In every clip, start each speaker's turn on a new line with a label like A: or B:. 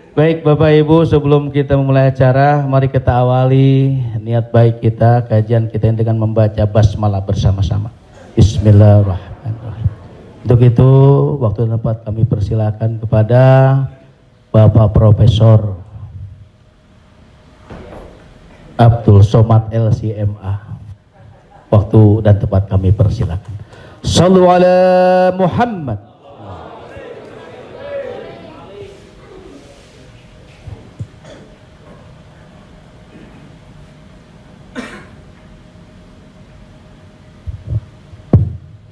A: Baik Bapak Ibu, sebelum kita memulai acara, mari kita awali niat baik kita, kajian kita dengan membaca basmalah bersama-sama. Bismillahirrahmanirrahim. Untuk itu, waktu dan tempat kami persilakan kepada Bapak Profesor Abdul Somad LCMA. Waktu dan tempat kami persilakan. Shallu ala Muhammad.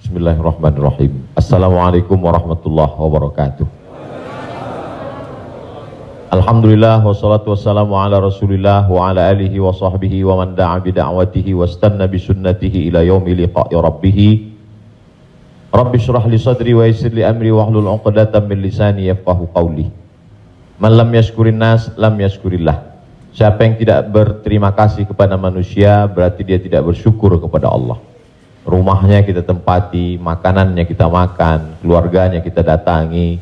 B: Bismillahirrahmanirrahim. Assalamualaikum warahmatullahi wabarakatuh. Alhamdulillah wassalatu wassalamu ala Rasulillah wa ala alihi wa sahbihi wa man da'a bi da'watihi wastanna bi sunnatihi ila yaumi liqa'i rabbih. Rabbi shrah li sadri wa yassir li amri wahlul 'uqdatam min lisani yafqahu qawli. Man lam yashkurin nas lam yashkurillah. Siapa yang tidak berterima kasih kepada manusia berarti dia tidak bersyukur kepada Allah. Rumahnya kita tempati, makanannya kita makan, keluarganya kita datangi.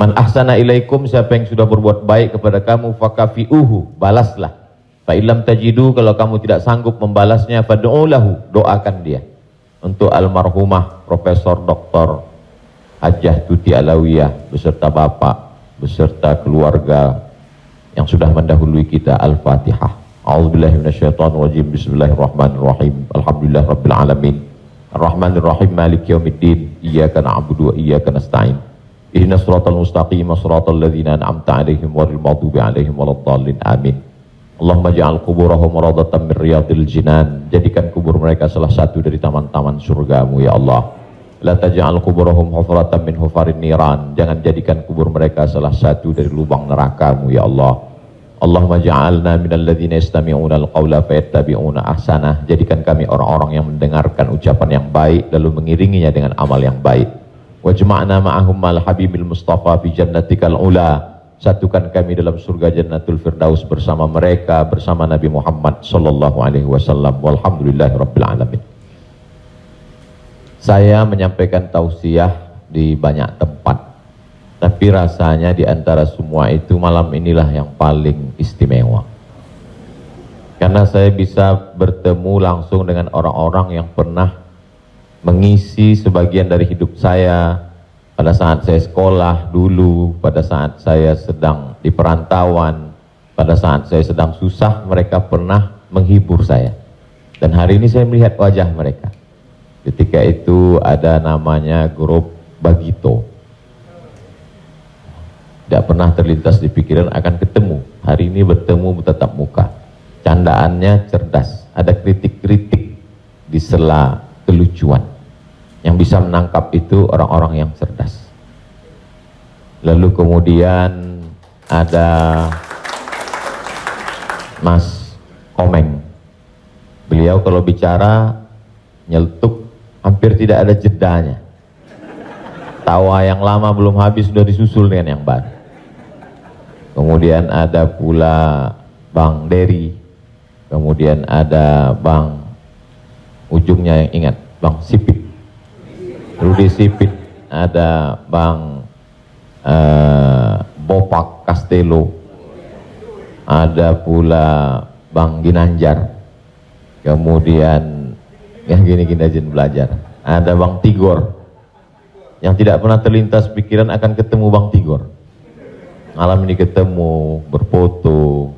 B: Man ahsana ilaikum, siapa yang sudah berbuat baik kepada kamu, fakafi'uhu, balaslah. Fa illam tajidu, kalau kamu tidak sanggup membalasnya, fad'u lahu, doakan dia. Untuk almarhumah Profesor Dr. Hajjah Tuti Alawiyah beserta bapak, beserta keluarga yang sudah mendahului kita. Al-Fatihah. A'udzubillahi minasyaitonirrajim. Bismillahirrahmanirrahim. Alhamdulillah rabbil alamin. Arrahmanirrahim maliki yaumiddin. Iyyaka na'budu wa iyyaka nasta'in. Ihdinas siratal mustaqim, siratal ladzina an'amta 'alaihim ghairil maghdubi 'alaihim waladdallin. Amin. Allahumma ja'al quburahum rawdatan min riyadil jinan. Jadikan kubur mereka salah satu dari taman-taman surgamu ya Allah. La taj'al quburahum hufratan min hufarin niran. Jangan jadikan kubur mereka salah satu dari lubang neraka-Mu ya Allah. Allahumma ja'alna minal ladzina yastami'una al-qawla fayattabi'una ahsanah. Jadikan kami orang-orang yang mendengarkan ucapan yang baik lalu mengiringinya dengan amal yang baik. Wajma'na ma'ahum mal habibil mustafa fi jannatikal ula. Satukan kami dalam surga Jannatul Firdaus bersama mereka, bersama Nabi Muhammad sallallahu alaihi wasallam. Walhamdulillahirabbil alamin. Saya menyampaikan tausiah di banyak tempat. Tapi rasanya di antara semua itu malam inilah yang paling istimewa. Karena saya bisa bertemu langsung dengan orang-orang yang pernah mengisi sebagian dari hidup saya pada saat saya sekolah dulu, pada saat saya sedang di perantauan, pada saat saya sedang susah, mereka pernah menghibur saya. Dan hari ini saya melihat wajah mereka. Ketika itu ada namanya grup Bagito. Tidak pernah terlintas di pikiran akan ketemu. Hari ini bertemu bertatap muka. Candaannya cerdas. Ada kritik-kritik di sela kelucuan. Yang bisa menangkap itu orang-orang yang cerdas. Lalu kemudian ada Mas Komeng. Beliau kalau bicara nyeletuk hampir tidak ada jedanya. Tawa yang lama belum habis sudah disusul dengan yang baru. Kemudian ada pula Bang Dery, kemudian ada Bang ujungnya yang ingat, Bang Sipit, Rudi Sipit, ada Bang Bopak Castello, ada pula Bang Ginanjar, kemudian yang gini-gini aja belajar, ada Bang Tigor, yang tidak pernah terlintas pikiran akan ketemu Bang Tigor. Malam ini ketemu, berfoto.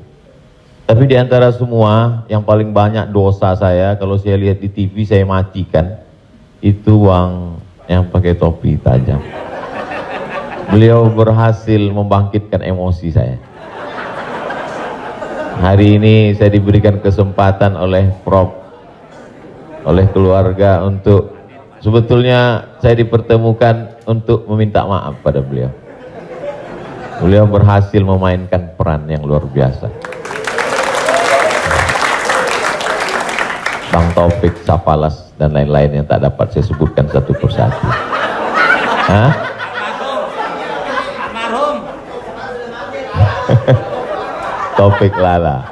B: Tapi di antara semua, yang paling banyak dosa saya, kalau saya lihat di TV saya matikan, itu Bang yang pakai topi tajam. Beliau berhasil membangkitkan emosi saya. Hari ini saya diberikan kesempatan oleh Prof, oleh keluarga untuk, sebetulnya saya dipertemukan untuk meminta maaf pada beliau. Beliau berhasil memainkan peran yang luar biasa. Bang Taufik, Safalas, dan lain-lain yang tak dapat saya sebutkan satu persatu. Hah? Taufik Lala,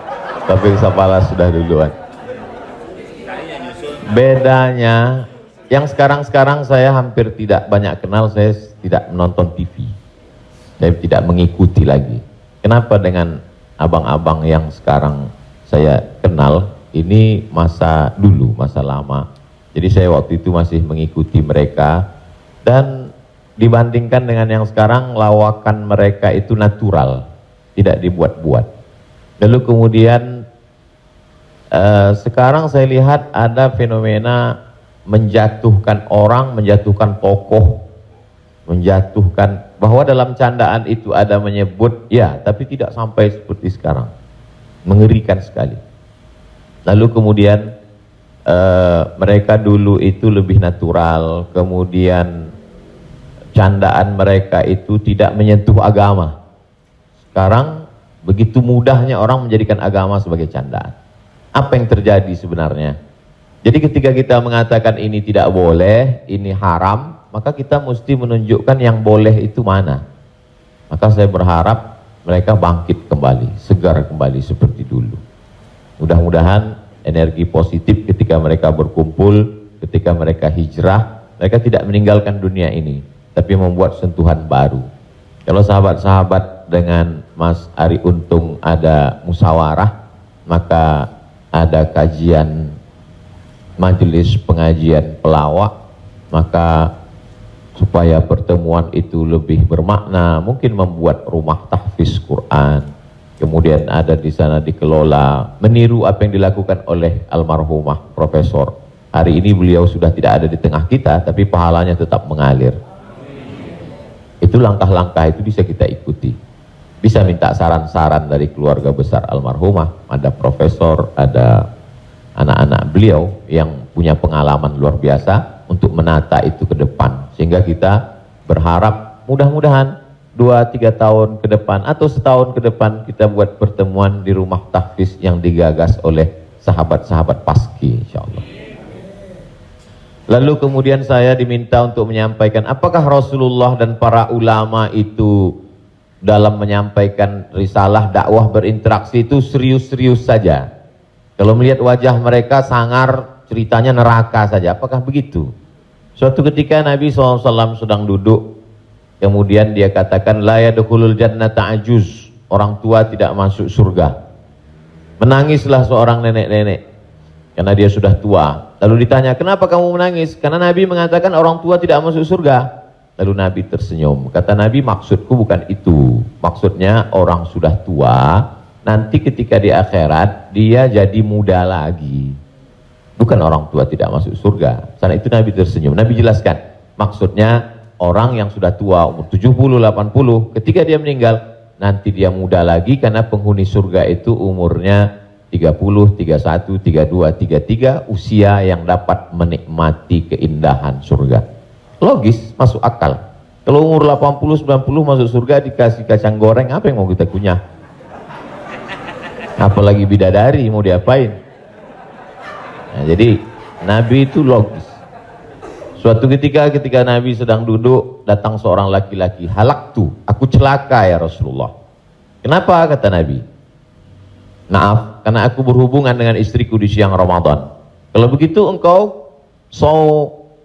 B: Taufik Safalas sudah duluan. Bedanya, yang sekarang-sekarang saya hampir tidak banyak kenal, saya tidak menonton TV. Saya tidak mengikuti lagi. Kenapa dengan abang-abang yang sekarang saya kenal, ini masa dulu, masa lama. Jadi saya waktu itu masih mengikuti mereka, dan dibandingkan dengan yang sekarang, lawakan mereka itu natural, tidak dibuat-buat. Lalu kemudian sekarang saya lihat ada fenomena menjatuhkan orang, menjatuhkan tokoh, menjatuhkan, bahwa dalam candaan itu ada menyebut, ya, tapi tidak sampai seperti sekarang. Mengerikan sekali. Lalu kemudian mereka dulu itu lebih natural, kemudian candaan mereka itu tidak menyentuh agama. Sekarang begitu mudahnya orang menjadikan agama sebagai candaan. Apa yang terjadi sebenarnya? Jadi ketika kita mengatakan ini tidak boleh, ini haram, maka kita mesti menunjukkan yang boleh itu mana. Maka saya berharap mereka bangkit kembali, segar kembali seperti dulu. Mudah-mudahan energi positif ketika mereka berkumpul, ketika mereka hijrah, mereka tidak meninggalkan dunia ini, tapi membuat sentuhan baru. Kalau sahabat-sahabat dengan Mas Ari Untung ada musyawarah, maka ada kajian majelis pengajian pelawak, maka supaya pertemuan itu lebih bermakna, mungkin membuat rumah tahfiz Quran, kemudian ada di sana dikelola, meniru apa yang dilakukan oleh almarhumah Profesor. Hari ini beliau sudah tidak ada di tengah kita, tapi pahalanya tetap mengalir. Itu langkah-langkah itu bisa kita ikuti. Bisa minta saran-saran dari keluarga besar almarhumah, ada profesor, ada anak-anak beliau yang punya pengalaman luar biasa untuk menata itu ke depan. Sehingga kita berharap mudah-mudahan 2-3 tahun ke depan atau setahun ke depan kita buat pertemuan di rumah tahfiz yang digagas oleh sahabat-sahabat Paski, insyaallah. Lalu kemudian saya diminta untuk menyampaikan, apakah Rasulullah dan para ulama itu dalam menyampaikan risalah dakwah berinteraksi itu serius-serius saja? Kalau melihat wajah mereka sangar, ceritanya neraka saja. Apakah begitu? Suatu ketika Nabi SAW sedang duduk, kemudian dia katakan, la yadkhulul jannata ajuz, orang tua tidak masuk surga. Menangislah seorang nenek-nenek karena dia sudah tua. Lalu ditanya, kenapa kamu menangis? Karena Nabi mengatakan orang tua tidak masuk surga. Lalu Nabi tersenyum. Kata Nabi, maksudku bukan itu. Maksudnya orang sudah tua, nanti ketika di akhirat dia jadi muda lagi. Bukan orang tua tidak masuk surga. Karena itu Nabi tersenyum. Nabi jelaskan, maksudnya orang yang sudah tua umur 70, 80, ketika dia meninggal nanti dia muda lagi, karena penghuni surga itu umurnya 30, 31, 32, 33, usia yang dapat menikmati keindahan surga. Logis, masuk akal. Kalau umur 80, 90 masuk surga dikasih kacang goreng, apa yang mau kita kunyah? Apalagi bidadari, mau diapain? Nah, jadi Nabi itu logis. Suatu ketika Nabi sedang duduk, datang seorang laki-laki, halaktu, aku celaka ya Rasulullah. Kenapa? Kata Nabi. Maaf, karena aku berhubungan dengan istriku di siang Ramadan. Kalau begitu engkau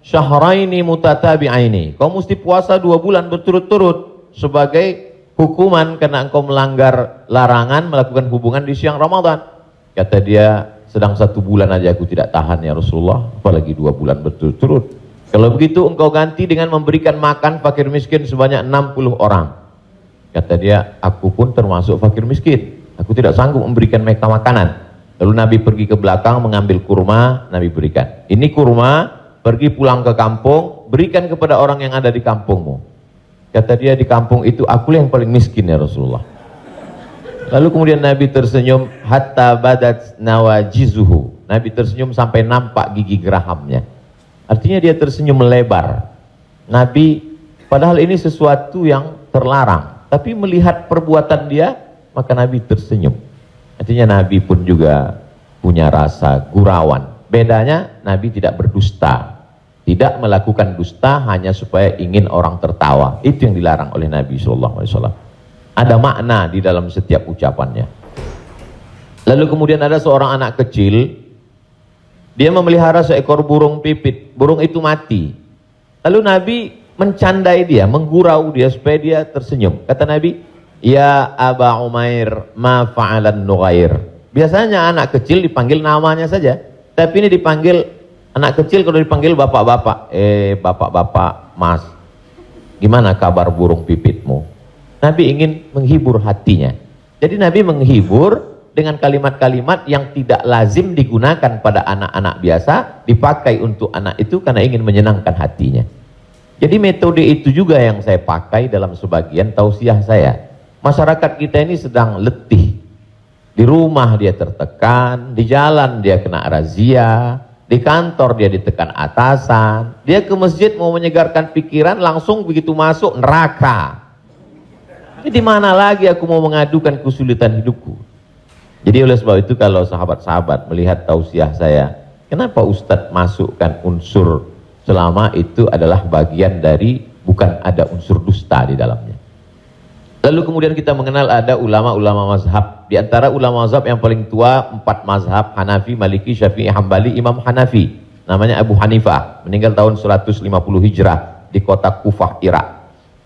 B: syahraini mutatabi'aini, kau mesti puasa 2 bulan berturut-turut sebagai hukuman karena engkau melanggar larangan melakukan hubungan di siang Ramadan. Kata dia, sedang 1 bulan aja aku tidak tahan ya Rasulullah, apalagi 2 bulan berturut-turut. Kalau begitu engkau ganti dengan memberikan makan fakir miskin sebanyak 60 orang. Kata dia, aku pun termasuk fakir miskin, aku tidak sanggup memberikan mereka makanan. Lalu Nabi pergi ke belakang mengambil kurma, Nabi berikan. Ini kurma, pergi pulang ke kampung, berikan kepada orang yang ada di kampungmu. Kata dia, di kampung itu aku yang paling miskin ya Rasulullah. Lalu kemudian Nabi tersenyum, hatta badat nawajizuhu. Nabi tersenyum sampai nampak gigi gerahamnya. Artinya dia tersenyum melebar. Nabi, padahal ini sesuatu yang terlarang, tapi melihat perbuatan dia, maka Nabi tersenyum. Artinya Nabi pun juga punya rasa gurauan. Bedanya Nabi tidak berdusta, tidak melakukan dusta hanya supaya ingin orang tertawa. Itu yang dilarang oleh Nabi SAW. Ada makna di dalam setiap ucapannya. Lalu kemudian ada seorang anak kecil, dia memelihara seekor burung pipit. Burung itu mati. Lalu Nabi mencandai dia, menggurau dia supaya dia tersenyum. Kata Nabi, Ya Aba Umair, ma fa'alan Nughair. Biasanya anak kecil dipanggil namanya saja, tapi ini dipanggil anak kecil. Kalau dipanggil bapak-bapak, bapak-bapak, mas, gimana kabar burung pipitmu? Nabi ingin menghibur hatinya. Jadi Nabi menghibur dengan kalimat-kalimat yang tidak lazim digunakan pada anak-anak biasa, dipakai untuk anak itu karena ingin menyenangkan hatinya. Jadi metode itu juga yang saya pakai dalam sebagian tausiah saya. Masyarakat kita ini sedang letih. Di rumah dia tertekan, di jalan dia kena razia, di kantor dia ditekan atasan, dia ke masjid mau menyegarkan pikiran, langsung begitu masuk neraka. Jadi di mana lagi aku mau mengadukan kesulitan hidupku? Jadi oleh sebab itu kalau sahabat-sahabat melihat tausiah saya, kenapa Ustadz masukkan unsur selama itu adalah bagian dari, bukan ada unsur dusta di dalamnya. Lalu kemudian kita mengenal ada ulama-ulama mazhab. Di antara ulama mazhab yang paling tua 4 mazhab, Hanafi, Maliki, Syafi'i, Hambali, Imam Hanafi. Namanya Abu Hanifah, meninggal tahun 150 Hijrah di kota Kufah, Irak.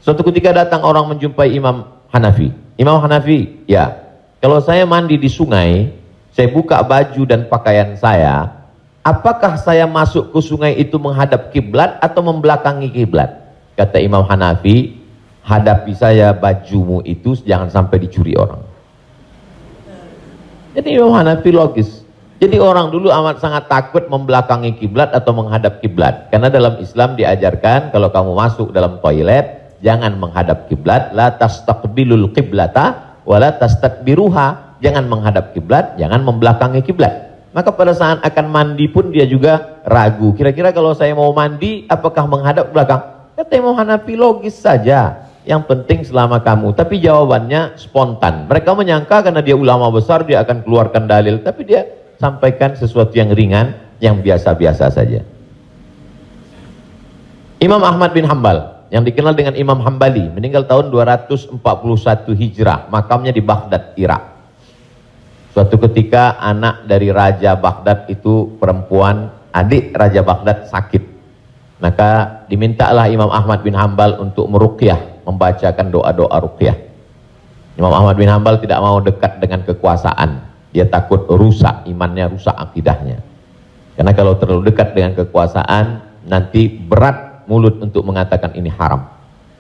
B: Suatu ketika datang orang menjumpai Imam Hanafi. Imam Hanafi, ya, kalau saya mandi di sungai, saya buka baju dan pakaian saya, apakah saya masuk ke sungai itu menghadap kiblat atau membelakangi kiblat? Kata Imam Hanafi, hadapi saya bajumu itu jangan sampai dicuri orang. Jadi Imam Hanafi logis. Jadi orang dulu amat sangat takut membelakangi kiblat atau menghadap kiblat. Karena dalam Islam diajarkan kalau kamu masuk dalam toilet jangan menghadap kiblat, la tastaqbilul qiblata wa la tastadbiruha. Jangan menghadap kiblat, jangan membelakangi kiblat. Maka pada saat akan mandi pun dia juga ragu. Kira-kira kalau saya mau mandi apakah menghadap belakang? Kata Imam Hanafi logis saja. Yang penting selama kamu. Tapi jawabannya spontan. Mereka menyangka karena dia ulama besar dia akan keluarkan dalil, tapi dia sampaikan sesuatu yang ringan, yang biasa-biasa saja. Imam Ahmad bin Hambal yang dikenal dengan Imam Hambali meninggal tahun 241 Hijrah, makamnya di Baghdad, Irak. Suatu ketika anak dari Raja Baghdad itu perempuan, adik Raja Baghdad sakit. Maka dimintalah Imam Ahmad bin Hambal untuk meruqyah, membacakan doa-doa ruqyah. Imam Ahmad bin Hambal tidak mau dekat dengan kekuasaan. Dia takut rusak imannya, rusak akidahnya. Karena kalau terlalu dekat dengan kekuasaan, nanti berat mulut untuk mengatakan ini haram.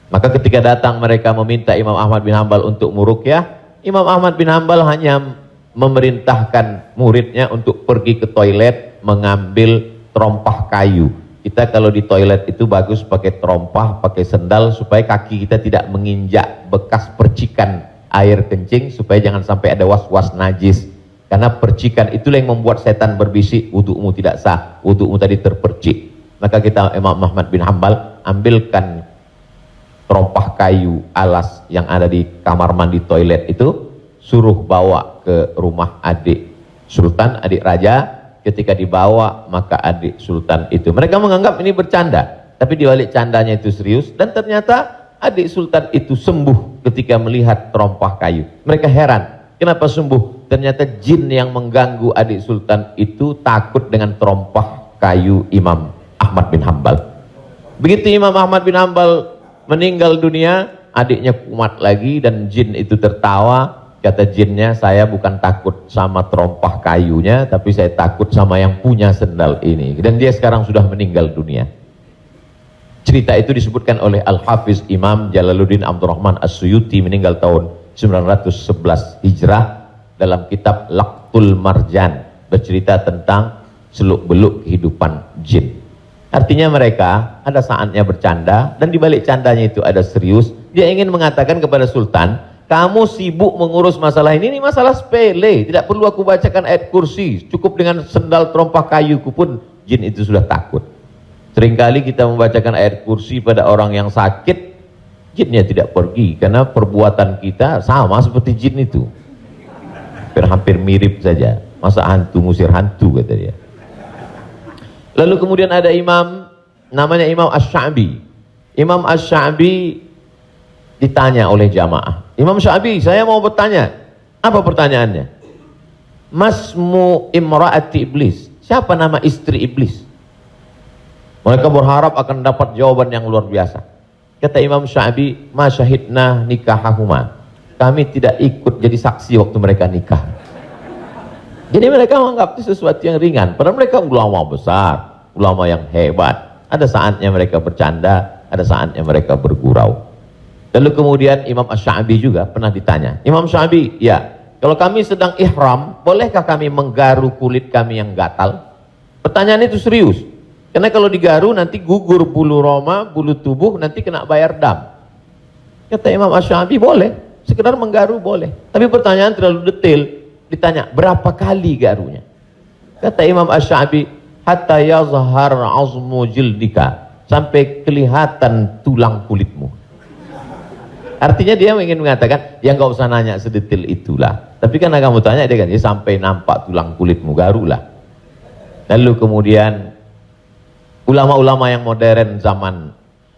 B: Maka ketika datang mereka meminta Imam Ahmad bin Hambal untuk meruqyah, Imam Ahmad bin Hambal hanya memerintahkan muridnya untuk pergi ke toilet mengambil terompah kayu. Kita kalau di toilet itu bagus pakai terompah, pakai sendal supaya kaki kita tidak menginjak bekas percikan air kencing, supaya jangan sampai ada was-was najis. Karena percikan itulah yang membuat setan berbisik, wudu'mu tidak sah, wudu'mu tadi terpercik. Maka kita Imam Ahmad bin Hambal ambilkan terompah kayu alas yang ada di kamar mandi toilet itu, suruh bawa ke rumah adik Sultan, adik Raja. Ketika dibawa, maka adik Sultan itu, mereka menganggap ini bercanda, tapi di balik candanya itu serius. Dan ternyata adik Sultan itu sembuh ketika melihat terompah kayu. Mereka heran, kenapa sembuh? Ternyata jin yang mengganggu adik Sultan itu takut dengan terompah kayu Imam Ahmad bin Hambal. Begitu Imam Ahmad bin Hambal meninggal dunia, adiknya kumat lagi dan jin itu tertawa. Kata jinnya, saya bukan takut sama terompah kayunya, tapi saya takut sama yang punya sendal ini. Dan dia sekarang sudah meninggal dunia. Cerita itu disebutkan oleh Al-Hafiz Imam Jalaluddin Abdurrahman As-Suyuti, meninggal tahun 911 Hijrah, dalam kitab Laqtul Marjan, bercerita tentang seluk-beluk kehidupan jin. Artinya mereka ada saatnya bercanda, dan di balik candanya itu ada serius. Dia ingin mengatakan kepada Sultan, kamu sibuk mengurus masalah ini masalah sepele, tidak perlu aku bacakan ayat kursi, cukup dengan sendal terompah kayuku pun jin itu sudah takut. Seringkali kita membacakan ayat kursi pada orang yang sakit, jinnya tidak pergi, karena perbuatan kita sama seperti jin itu, hampir mirip saja. Masa hantu ngusir hantu, kata dia. Lalu kemudian ada imam, namanya Imam Asy-Sya'bi. Imam Asy-Sya'bi ditanya oleh jamaah, Imam Sya'bi, saya mau bertanya. Apa pertanyaannya? Masmu imra'ati iblis, siapa nama istri iblis? Mereka berharap akan dapat jawaban yang luar biasa. Kata Imam Sya'bi, ma syahidna nikahahuma, kami tidak ikut jadi saksi waktu mereka nikah. Jadi mereka menganggap itu sesuatu yang ringan, padahal mereka ulama besar, ulama yang hebat. Ada saatnya mereka bercanda, ada saatnya mereka bergurau. Lalu kemudian Imam Asy-Sya'bi juga pernah ditanya, Imam Sya'bi, ya, kalau kami sedang ihram, bolehkah kami menggaru kulit kami yang gatal? Pertanyaan itu serius, karena kalau digaru nanti gugur bulu roma, bulu tubuh, nanti kena bayar dam. Kata Imam Asy-Sya'bi, boleh, sekedar menggaru boleh. Tapi pertanyaan terlalu detail. Ditanya, berapa kali garunya? Kata Imam Asy-Sya'bi, hatta yazhar azmu jildika, sampai kelihatan tulang kulitmu. Artinya dia ingin mengatakan, ya nggak usah nanya sedetail itulah. Tapi karena kamu tanya, dia kan, ya sampai nampak tulang kulitmu, garulah. Lalu kemudian ulama-ulama yang modern zaman,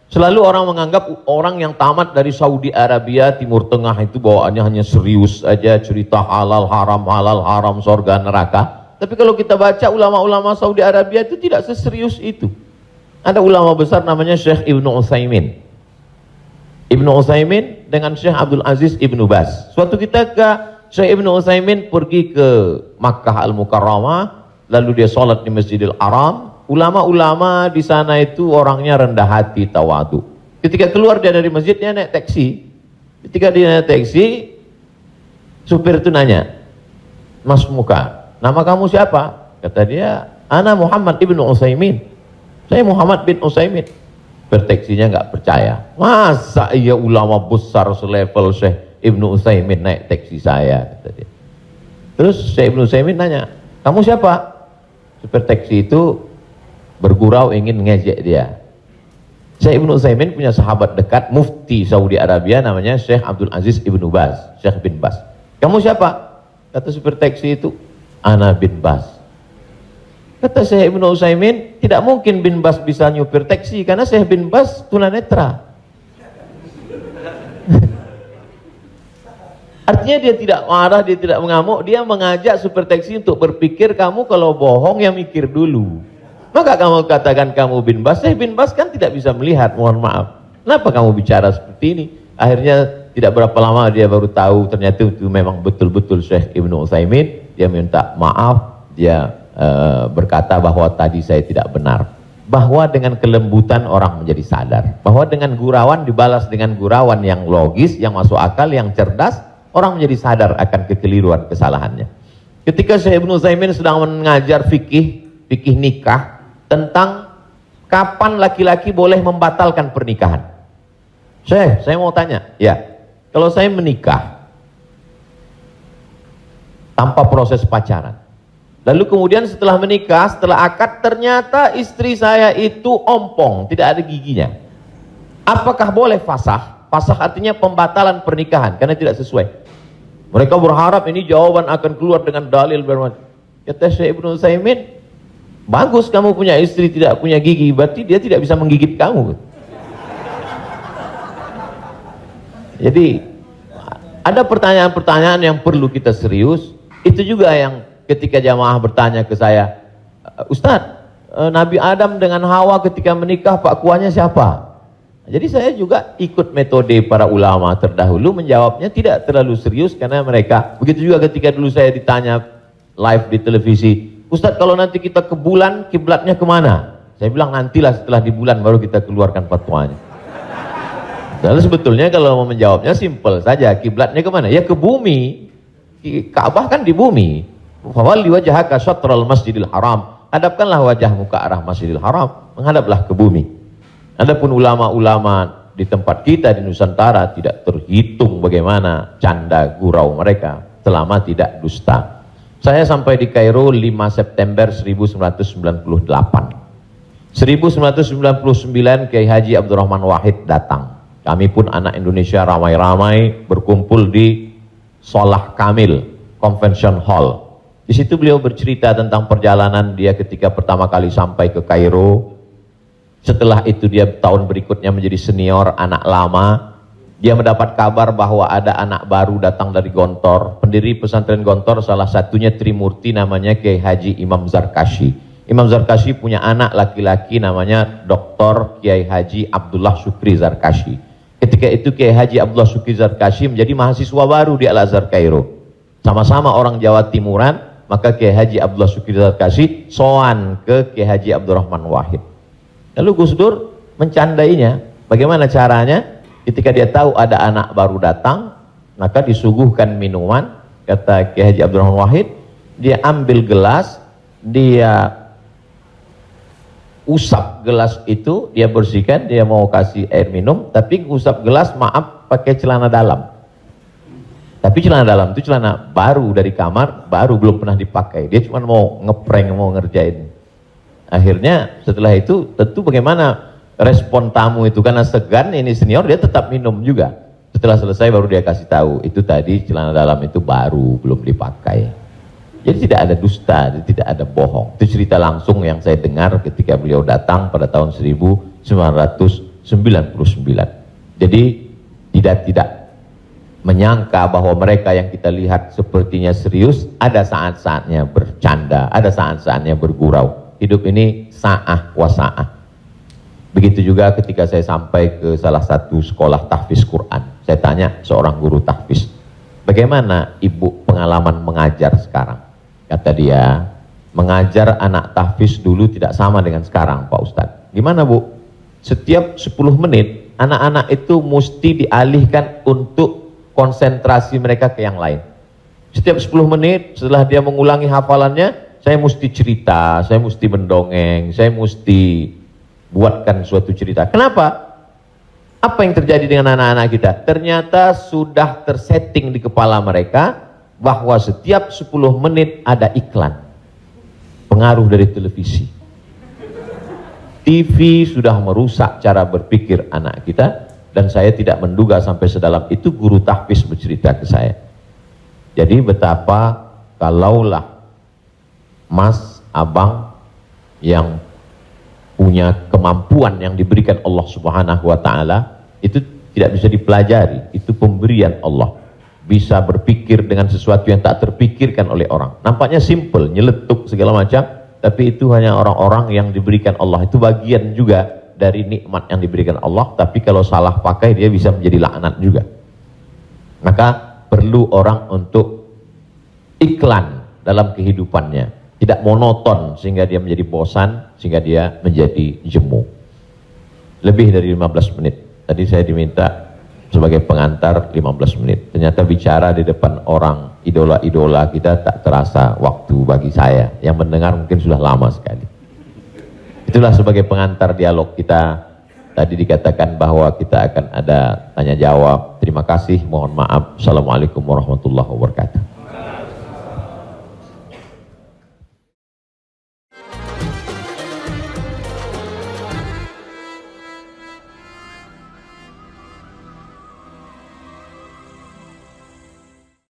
B: selalu orang menganggap orang yang tamat dari Saudi Arabia, Timur Tengah itu bawaannya hanya serius aja, cerita halal haram, surga neraka. Tapi kalau kita baca ulama-ulama Saudi Arabia itu tidak seserius itu. Ada ulama besar namanya Syekh Ibnu Utsaimin. Ibnu Utsaimin dengan Syekh Abdul Aziz Ibnu Baz. Suatu ketika Syekh Ibnu Utsaimin pergi ke Makkah Al-Mukarramah, lalu dia sholat di Masjidil Haram. Ulama-ulama di sana itu orangnya rendah hati, tawadu. Ketika keluar dia dari masjid, dia naik taksi. Ketika dia naik taksi, supir itu nanya, Mas Muka, nama kamu siapa? Kata dia, Ana Muhammad ibnu Utsaimin. Saya Muhammad bin Utsaimin. Bertaksinya nggak percaya. Masa iya ulama besar selevel Syekh Ibnu Utsaimin naik taksi saya? Kata dia. Terus Syekh Ibnu Utsaimin nanya, kamu siapa? Supir taksi itu bergurau ingin ngejek dia. Syekh Ibnu Utsaimin punya sahabat dekat, mufti Saudi Arabia, namanya Syekh Abdul Aziz Ibnu Baz, Syekh bin Baz. Kamu siapa? Kata supir taksi itu, Ana bin Baz. Kata Syekh Ibnu Utsaimin, tidak mungkin bin Baz bisa nyupir taksi karena Syekh bin Baz tunanetra. Artinya dia tidak marah, dia tidak mengamuk, dia mengajak supir taksi untuk berpikir, kamu kalau bohong ya mikir dulu. Maka kamu katakan kamu bin Baz, Syekh bin Baz kan tidak bisa melihat, mohon maaf. Kenapa kamu bicara seperti ini? Akhirnya tidak berapa lama dia baru tahu ternyata itu memang betul-betul Syekh Ibnu Utsaimin. Dia minta maaf, dia berkata bahwa tadi saya tidak benar. Bahwa dengan kelembutan orang menjadi sadar. Bahwa dengan gurauan dibalas dengan gurauan yang logis, yang masuk akal, yang cerdas, orang menjadi sadar akan kekeliruan kesalahannya. Ketika Syekh Ibnu Utsaimin sedang mengajar fikih nikah, tentang kapan laki-laki boleh membatalkan pernikahan. Syekh, saya mau tanya, ya, kalau saya menikah tanpa proses pacaran, lalu kemudian setelah menikah, setelah akad, ternyata istri saya itu ompong, tidak ada giginya, apakah boleh fasakh? Fasakh artinya pembatalan pernikahan karena tidak sesuai. Mereka berharap ini jawaban akan keluar dengan dalil bermacam. Kata Syekh Ibnu Utsaimin, bagus kamu punya istri tidak punya gigi, berarti dia tidak bisa menggigit kamu. Jadi ada pertanyaan-pertanyaan yang perlu kita serius. Itu juga yang ketika jamaah bertanya ke saya, Ustadz, Nabi Adam dengan Hawa ketika menikah Pak Kuahnya siapa? Jadi saya juga ikut metode para ulama terdahulu, menjawabnya tidak terlalu serius karena mereka. Begitu juga ketika dulu saya ditanya live di televisi, Ustadz, kalau nanti kita ke bulan, kiblatnya kemana? Saya bilang nantilah setelah di bulan baru kita keluarkan fatwanya. Lalu sebetulnya kalau mau menjawabnya simpel saja, kiblatnya kemana? Ya ke bumi. Ka'bah kan di bumi. Fawalli wajhaka syatral Masjidil Haram. Hadapkanlah wajahmu ke arah Masjidil Haram, menghadaplah ke bumi. Adapun ulama-ulama di tempat kita di Nusantara tidak terhitung bagaimana canda gurau mereka selama tidak dusta. Saya sampai di Kairo 5 September 1998. 1999 Kiai Haji Abdurrahman Wahid datang. Kami pun anak Indonesia ramai-ramai berkumpul di Solah Kamil Convention Hall. Di situ beliau bercerita tentang perjalanan dia ketika pertama kali sampai ke Kairo. Setelah itu dia tahun berikutnya menjadi senior anak lama. Dia mendapat kabar bahwa ada anak baru datang dari Gontor. Pendiri pesantren Gontor salah satunya Trimurti, namanya Kiai Haji Imam Zarkashi. Imam Zarkashi punya anak laki-laki namanya Dr. Kiai Haji Abdullah Syukri Zarkashi. Ketika itu Kiai Haji Abdullah Syukri Zarkashi menjadi mahasiswa baru di Al-Azhar Kairo. Sama-sama orang Jawa Timuran, maka Kiai Haji Abdullah Syukri Zarkashi soan ke Kiai Haji Abdurrahman Wahid. Lalu Gus Dur mencandainya. Bagaimana caranya? Ketika dia tahu ada anak baru datang, maka disuguhkan minuman. Kata Kiai Haji Abdurrahman Wahid, dia ambil gelas, dia usap gelas itu, dia bersihkan, dia mau kasih air minum, tapi usap gelas, maaf, pakai celana dalam. Tapi celana dalam itu celana baru dari kamar, baru, belum pernah dipakai. Dia cuma mau ngeprank, mau ngerjain. Akhirnya setelah itu tentu bagaimana respon tamu itu, karena segan, ini senior, dia tetap minum juga. Setelah selesai baru dia kasih tahu, itu tadi celana dalam itu baru, belum dipakai. Jadi tidak ada dusta, tidak ada bohong. Itu cerita langsung yang saya dengar ketika beliau datang pada tahun 1999. Jadi tidak menyangka bahwa mereka yang kita lihat sepertinya serius, ada saat-saatnya bercanda, ada saat-saatnya bergurau. Hidup ini sa'ah wa sa'ah. Begitu juga ketika saya sampai ke salah satu sekolah tahfiz Quran. Saya tanya seorang guru tahfiz, bagaimana ibu pengalaman mengajar sekarang? Kata dia, mengajar anak tahfiz dulu tidak sama dengan sekarang Pak Ustadz. Gimana Bu? Setiap 10 menit anak-anak itu mesti dialihkan untuk konsentrasi mereka ke yang lain. Setiap 10 menit setelah dia mengulangi hafalannya, saya mesti cerita, saya mesti mendongeng, saya mesti buatkan suatu cerita. Kenapa? Apa yang terjadi dengan anak-anak kita? Ternyata sudah tersetting di kepala mereka bahwa setiap 10 menit ada iklan. Pengaruh dari televisi. TV sudah merusak cara berpikir anak kita, dan saya tidak menduga sampai sedalam itu guru tahfiz bercerita ke saya. Jadi betapa kalaulah mas, abang yang punya kemampuan yang diberikan Allah Subhanahu wa Ta'ala, itu tidak bisa dipelajari, itu pemberian Allah. Bisa berpikir dengan sesuatu yang tak terpikirkan oleh orang. Nampaknya simple, nyeletuk segala macam, tapi itu hanya orang-orang yang diberikan Allah. Itu bagian juga dari nikmat yang diberikan Allah, tapi kalau salah pakai dia bisa menjadi laknat juga. Maka perlu orang untuk iklan dalam kehidupannya, tidak monoton sehingga dia menjadi bosan, sehingga dia menjadi jemu. Lebih dari 15 menit. Tadi saya diminta sebagai pengantar 15 menit. Ternyata bicara di depan orang idola-idola kita tak terasa waktu bagi saya. Yang mendengar mungkin sudah lama sekali. Itulah sebagai pengantar dialog kita. Tadi dikatakan bahwa kita akan ada tanya jawab. Terima kasih, mohon maaf. Assalamualaikum warahmatullahi wabarakatuh.